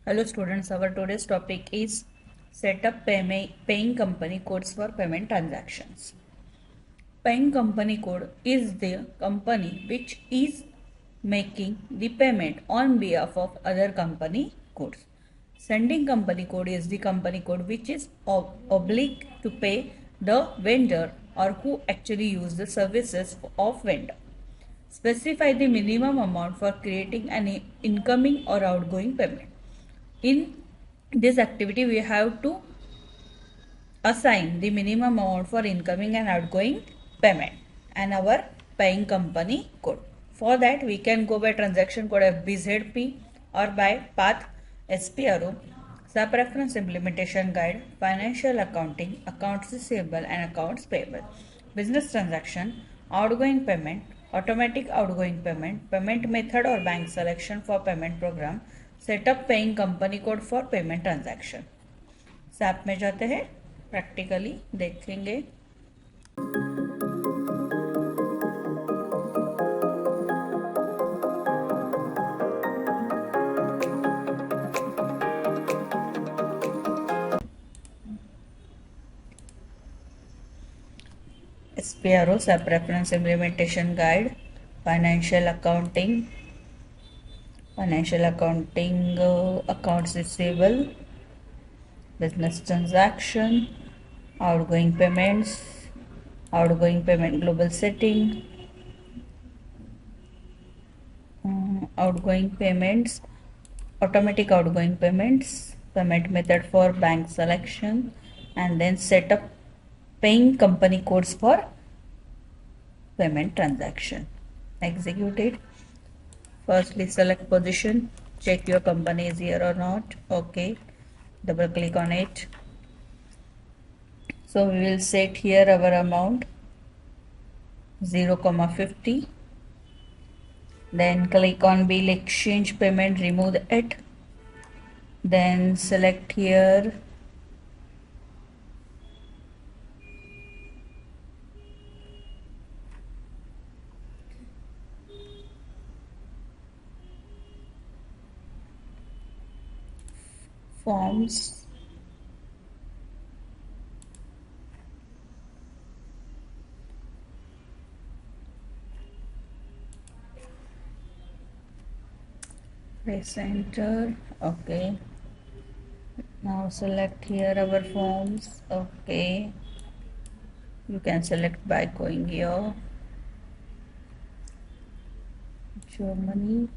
Hello students, our today's topic is set up paying company codes for payment transactions. Paying company code is the company which is making the payment on behalf of other company codes. Sending company code is the company code which is obliged to pay the vendor or who actually use the services of vendor. Specify the minimum amount for creating an incoming or outgoing payment. In this activity, we have to assign the minimum amount for incoming and outgoing payment and our paying company code. For that, we can go by transaction code FBZP or by path SPRO, SAP reference implementation guide, financial accounting, accounts receivable and accounts payable, business transaction, outgoing payment, automatic outgoing payment, payment method or bank selection for payment program, setup paying company code for payment transaction. SAP में जाते हैं, practically देखेंगे। SPRO SAP reference implementation guide, financial accounting, accounts receivable, business transaction, outgoing payments, outgoing payment global setting, outgoing payments, automatic outgoing payments, payment method for bank selection, and then set up paying company codes for payment transaction. Execute it. Firstly, select position, check your company is here or not. Okay, double click on it. So we will set here our amount 0,50. Then click on bill exchange payment, remove it. Then select here forms, press enter. Okay, now select here our forms. Okay, you can select by going here, show money,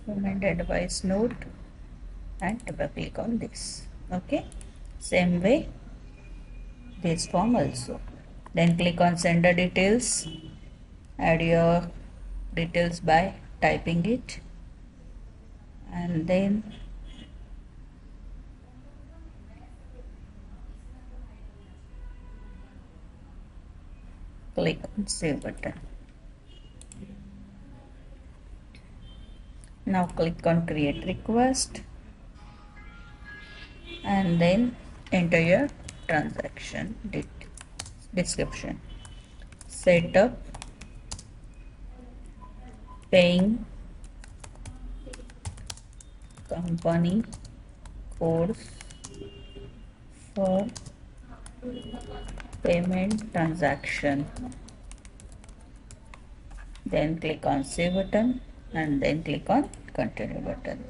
payment advice note, and double click on this. Okay, same way this form also. Then click on sender details, add your details by typing it, and then click on save button. Now click on create request and then enter your transaction description. Set up paying company codes for payment transaction. Then click on save button and then click on continue button.